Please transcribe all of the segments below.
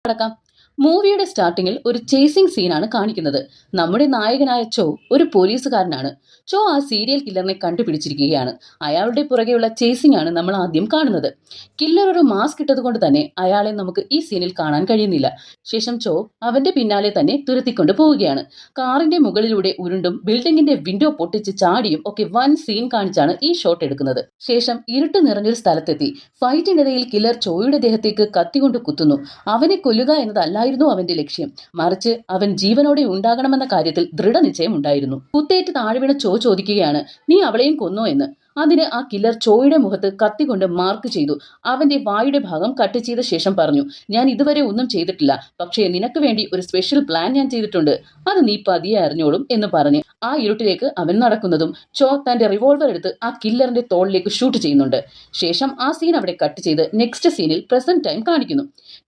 അടക്കാം. മൂവിയുടെ സ്റ്റാർട്ടിങ്ങിൽ ഒരു ചേസിംഗ് സീനാണ് കാണിക്കുന്നത്. നമ്മുടെ നായകനായ ചോ ഒരു പോലീസുകാരനാണ്. ചോ ആ സീരിയൽ കില്ലറിനെ കണ്ടുപിടിച്ചിരിക്കുകയാണ്. അയാളുടെ പുറകെയുള്ള ചേസിംഗ് ആണ് നമ്മൾ ആദ്യം കാണുന്നത്. കില്ലർ ഒരു മാസ്ക് ഇട്ടതുകൊണ്ട് തന്നെ അയാളെ നമുക്ക് ഈ സീനിൽ കാണാൻ കഴിയുന്നില്ല. ശേഷം ചോ അവന്റെ പിന്നാലെ തന്നെ തുരത്തിക്കൊണ്ട് പോവുകയാണ്. കാറിന്റെ മുകളിലൂടെ ഉരുണ്ടും ബിൽഡിങ്ങിന്റെ വിൻഡോ പൊട്ടിച്ച് ചാടിയും ഒക്കെ വൻ സീൻ കാണിച്ചാണ് ഈ ഷോട്ട് എടുക്കുന്നത്. ശേഷം ഇരുട്ട് നിറഞ്ഞൊരു സ്ഥലത്തെത്തി ഫൈറ്റിനിടയിൽ കില്ലർ ചോയുടെ ദേഹത്തേക്ക് കത്തികൊണ്ട് കുത്തുന്നു. അവനെ കൊല്ലുക എന്നതല്ല അവന്റെ ലക്ഷ്യം. മറിച്ച് അവൻ ജീവനോടെ ഉണ്ടാകണമെന്ന കാര്യത്തിൽ ദൃഢനിശ്ചയം ഉണ്ടായിരുന്നു. കുത്തേറ്റ് താഴെ വീണ ചോ ചോദിക്കുകയാണ്, നീ അവളെയും കൊന്നോ എന്ന്. അതിന് ആ കില്ലർ ചോയുടെ മുഖത്ത് കത്തികൊണ്ട് മാർക്ക് ചെയ്തു. അവന്റെ വായുടെ ഭാഗം കട്ട് ചെയ്ത ശേഷം പറഞ്ഞു, ഞാൻ ഇതുവരെ ഒന്നും ചെയ്തിട്ടില്ല, പക്ഷേ നിനക്ക് വേണ്ടി ഒരു സ്പെഷ്യൽ പ്ലാൻ ഞാൻ ചെയ്തിട്ടുണ്ട്, അത് നീ പതിയെ അറിഞ്ഞോളും എന്ന് പറഞ്ഞ് ആ ഇരുട്ടിലേക്ക് അവൻ നടക്കുന്നതും ചോ തന്റെ റിവോൾവർ എടുത്ത് ആ കില്ലറിന്റെ തോളിലേക്ക് ഷൂട്ട് ചെയ്യുന്നുണ്ട്. ശേഷം ആ സീൻ അവിടെ കട്ട് ചെയ്ത് നെക്സ്റ്റ് സീനിൽ പ്രസന്റ് ടൈം കാണിക്കുന്നു.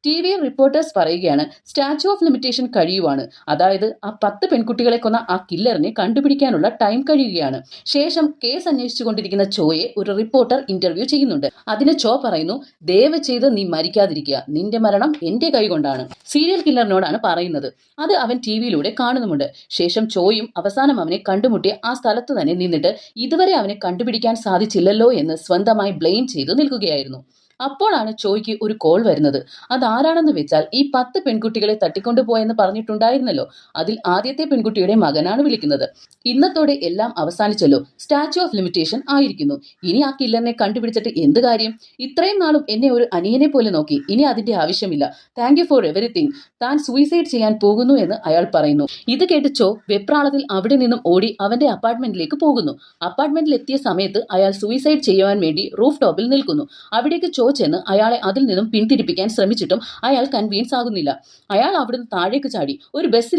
TV റിപ്പോർട്ടേഴ്സ് പറയുകയാണ്, സ്റ്റാച്യു ഓഫ് ലിമിറ്റേഷൻ കഴിയുവാണ്. അതായത് ആ 10 പെൺകുട്ടികളെ കൊന്ന ആ കില്ലറിനെ കണ്ടുപിടിക്കാനുള്ള ടൈം കഴിയുകയാണ്. ശേഷം കേസ് അന്വേഷിച്ചുകൊണ്ടിരിക്കുന്ന ചോയെ ഒരു റിപ്പോർട്ടർ ഇന്റർവ്യൂ ചെയ്യുന്നുണ്ട്. അതിന് ചോ പറയുന്നു, ദയവ് ചെയ്ത് നീ മരിക്കാതിരിക്കുക, നിന്റെ മരണം എന്റെ കൈകൊണ്ടാണ്. സീരിയൽ കില്ലറിനോടാണ് പറയുന്നത്. അത് അവൻ TVയിലൂടെ കാണുന്നുമുണ്ട്. ശേഷം ചോയും അവസാനം അവനെ കണ്ടുമുട്ടി ആ സ്ഥലത്ത് തന്നെ നിന്നിട്ട് ഇതുവരെ അവനെ കണ്ടുപിടിക്കാൻ സാധിച്ചില്ലല്ലോ എന്ന് സ്വന്തമായി ബ്ലെയിം ചെയ്തു നിൽക്കുകയായിരുന്നു. അപ്പോഴാണ് ചോയ്ക്ക് ഒരു കോൾ വരുന്നത്. അതാരാണെന്ന് വെച്ചാൽ ഈ 10 പെൺകുട്ടികളെ തട്ടിക്കൊണ്ടുപോയെന്ന് പറഞ്ഞിട്ടുണ്ടായിരുന്നല്ലോ, അതിൽ ആദ്യത്തെ പെൺകുട്ടിയുടെ മകനാണ് വിളിക്കുന്നത്. ഇന്നത്തോടെ എല്ലാം അവസാനിച്ചല്ലോ, സ്റ്റാച്യു ഓഫ് ലിമിറ്റേഷൻ ആയിരിക്കുന്നു. ഇനി ആ കില്ലറിനെ കണ്ടുപിടിച്ചിട്ട് എന്ത് കാര്യം? ഇത്രയും നാളും എന്നെ ഒരു അനിയനെ പോലെ നോക്കി, ഇനി അതിന്റെ ആവശ്യമില്ല. Thank you for everything. താൻ സൂയിസൈഡ് ചെയ്യാൻ പോകുന്നു എന്ന് അയാൾ പറയുന്നു. ഇത് കേട്ട് ചോ വെപ്രാളത്തിൽ അവിടെ നിന്നും ഓടി അവന്റെ അപ്പാർട്ട്മെന്റിലേക്ക് പോകുന്നു. അപ്പാർട്ട്മെന്റിൽ എത്തിയ സമയത്ത് അയാൾ സൂയിസൈഡ് ചെയ്യുവാൻ വേണ്ടി റൂഫ് ടോപ്പിൽ നിൽക്കുന്നു. അവിടേക്ക് ചോ ചെന്ന് അയാളെ അതിൽ നിന്നും പിന്തിരിപ്പിക്കാൻ ശ്രമിച്ചിട്ടും അയാൾ കൺവീൻസ് ആകുന്നില്ല. അയാൾ അവിടുന്ന് താഴേക്ക് ചാടി ഒരു ബസ്സിൽ